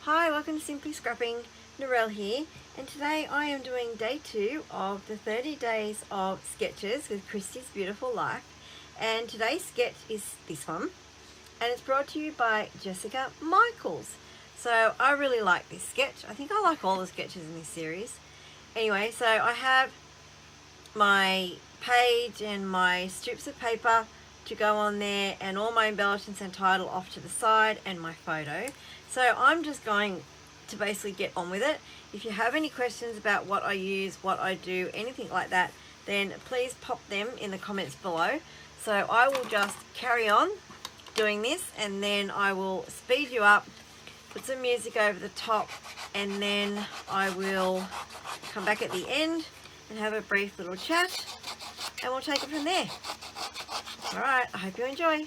Hi, welcome to Simply Scrapping. Narelle here, and today I am doing day 2 of the 30 days of sketches with Christy's Beautiful Life. And today's sketch is this one, and it's brought to you by Jessica Michaels. So I really like this sketch. I think I like all the sketches in this series. Anyway, so I have my page and my strips of paper to go on there, and all my embellishments and title off to the side, and my photo. So I'm just going to basically get on with it. If you have any questions about what I use, what I do, anything like that, then please pop them in the comments below. So I will just carry on doing this, and then I will speed you up, put some music over the top, and then I will come back at the end and have a brief little chat, and we'll take it from there. Alright, I hope you enjoy.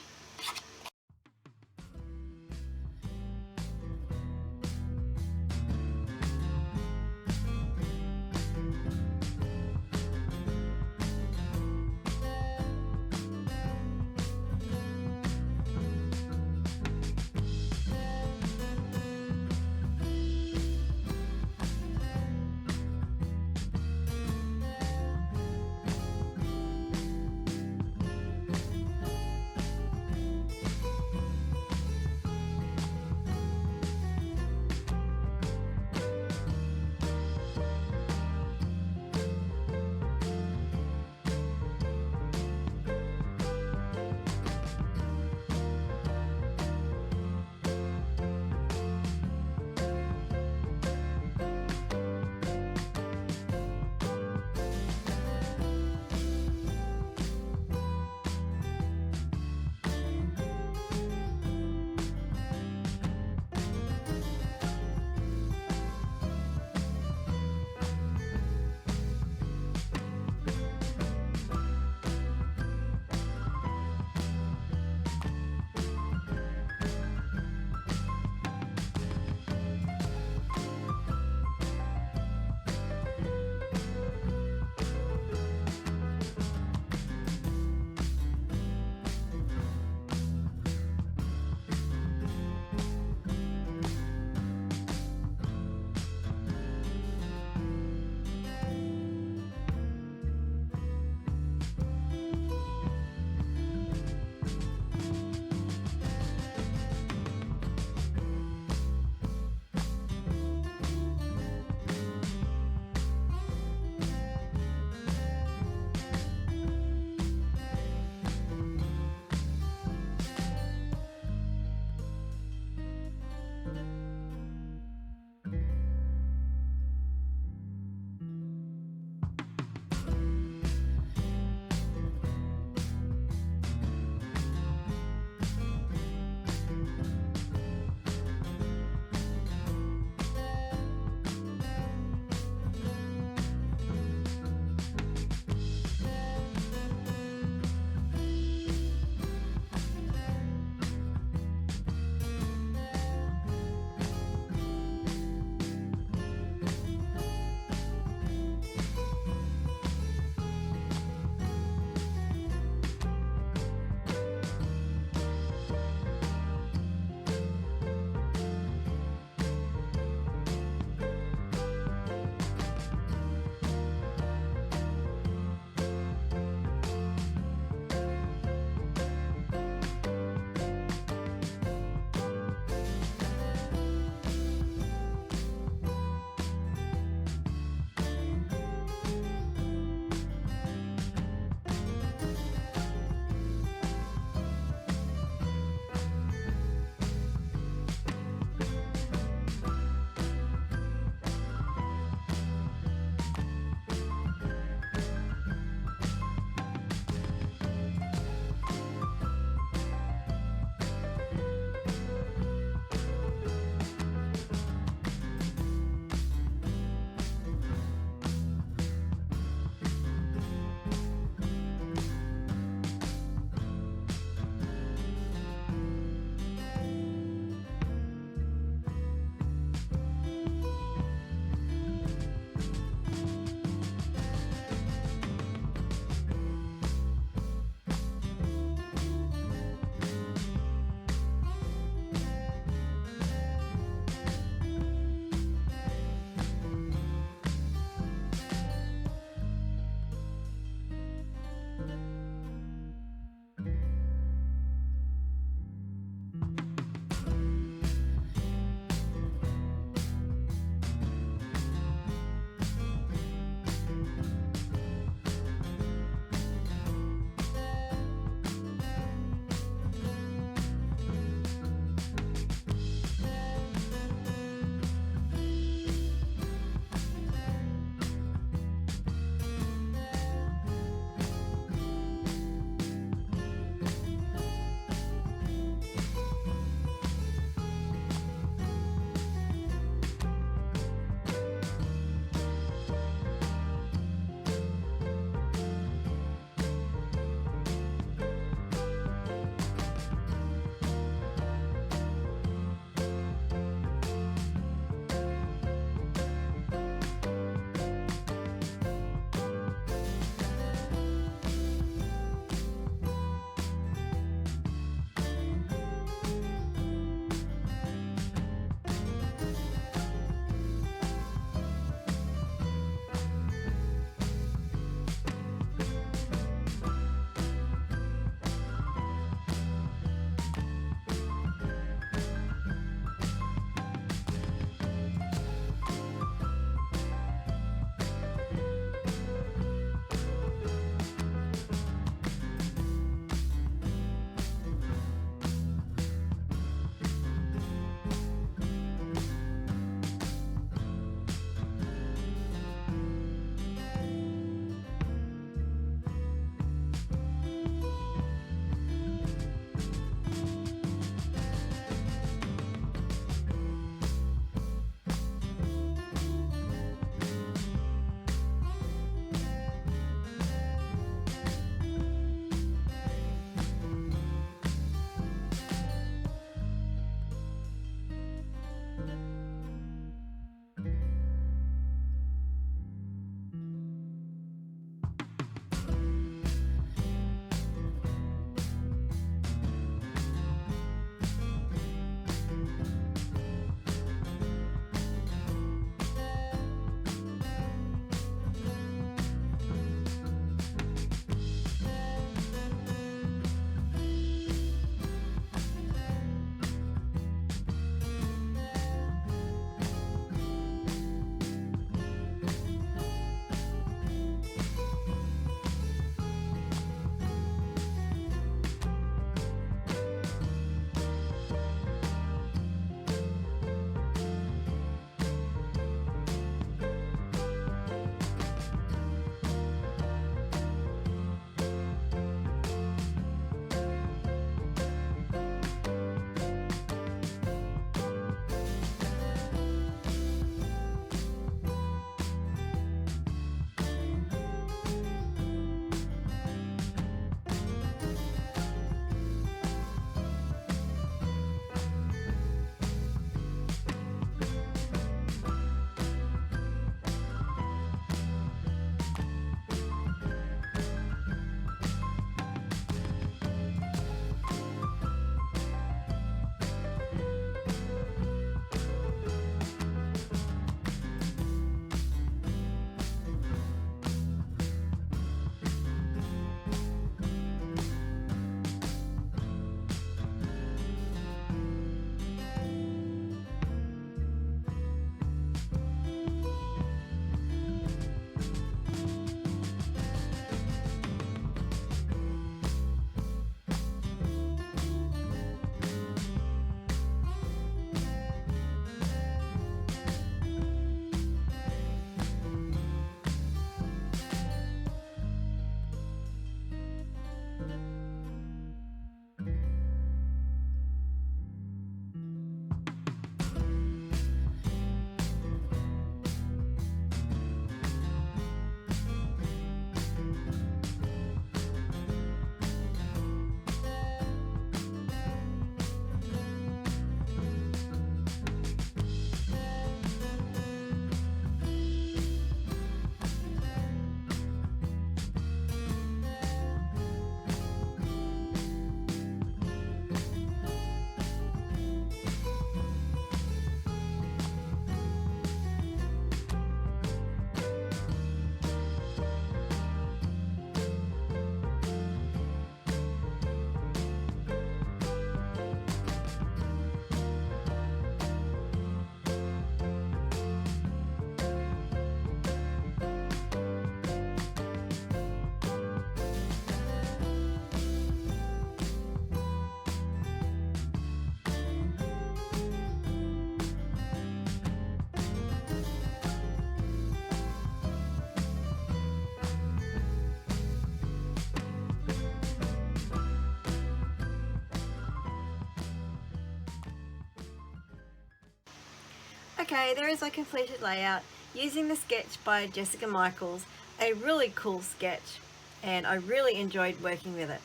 Okay, there is a completed layout using the sketch by Jessica Michaels, a really cool sketch, and I really enjoyed working with it.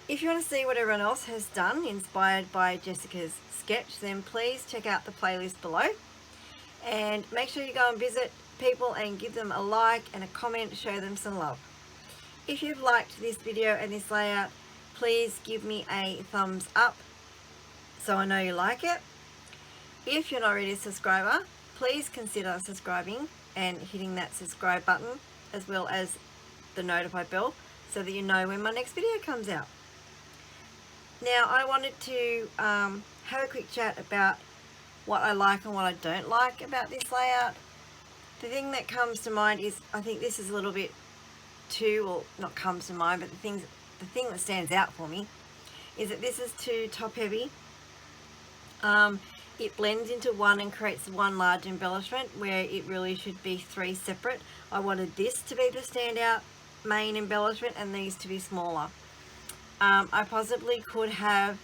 If you want to see what everyone else has done inspired by Jessica's sketch, then please check out the playlist below, and make sure you go and visit people and give them a like and a comment, show them some love. If you've liked this video and this layout, please give me a thumbs up so I know you like it. If you're not already a subscriber, please consider subscribing and hitting that subscribe button, as well as the notify bell, so that you know when my next video comes out. Now, I wanted to have a quick chat about what I like and what I don't like about this layout. The thing that comes to mind is, I think this is a little bit too, or not comes to mind, but the thing that stands out for me is that this is too top heavy. It blends into one and creates one large embellishment where it really should be three separate. I wanted this to be the standout main embellishment and these to be smaller. I possibly could have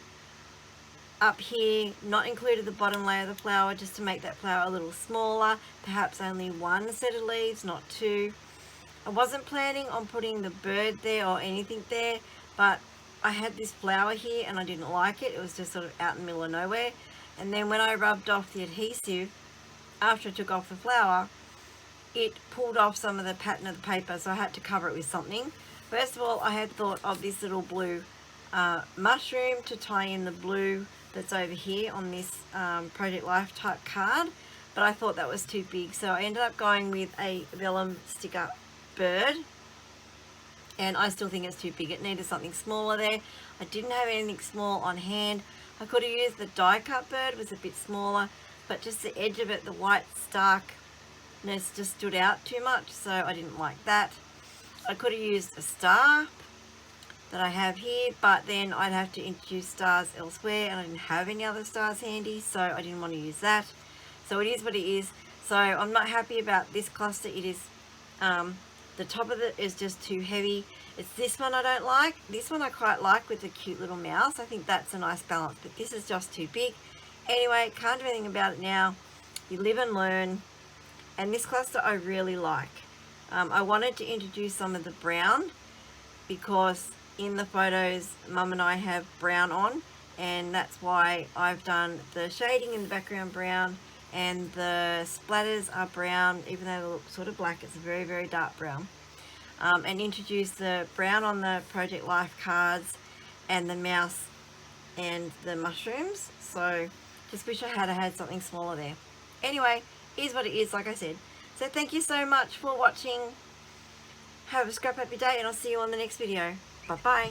up here not included the bottom layer of the flower, just to make that flower a little smaller, perhaps only one set of leaves, not two. I wasn't planning on putting the bird there or anything there, but I had this flower here and I didn't like it. It was just sort of out in the middle of nowhere. And then when I rubbed off the adhesive, after I took off the flower, it pulled off some of the pattern of the paper, so I had to cover it with something. First of all, I had thought of this little blue mushroom to tie in the blue that's over here on this Project Life type card, but I thought that was too big, so I ended up going with a vellum sticker bird, and I still think it's too big. It needed something smaller there. I didn't have anything small on hand. I could have used the die cut bird, it was a bit smaller, but just the edge of it, the white starkness just stood out too much, so I didn't like that. I could have used a star that I have here, but then I'd have to introduce stars elsewhere, and I didn't have any other stars handy, so I didn't want to use that. So it is what it is. So I'm not happy about this cluster. It is, the top of it is just too heavy. It's this one I don't like. This one I quite like with the cute little mouse. I think that's a nice balance, but this is just too big. Anyway, can't do anything about it now. You live and learn. And this cluster I really like. I wanted to introduce some of the brown because in the photos Mum and I have brown on, and that's why I've done the shading in the background brown, and the splatters are brown, even though they look sort of black. It's a very, very dark brown. And introduce the brown on the Project Life cards and the mouse and the mushrooms. So just wish I had something smaller there. Anyway, is what it is, like I said. So thank you so much for watching. Have a scrap happy day, and I'll see you on the next video. Bye bye.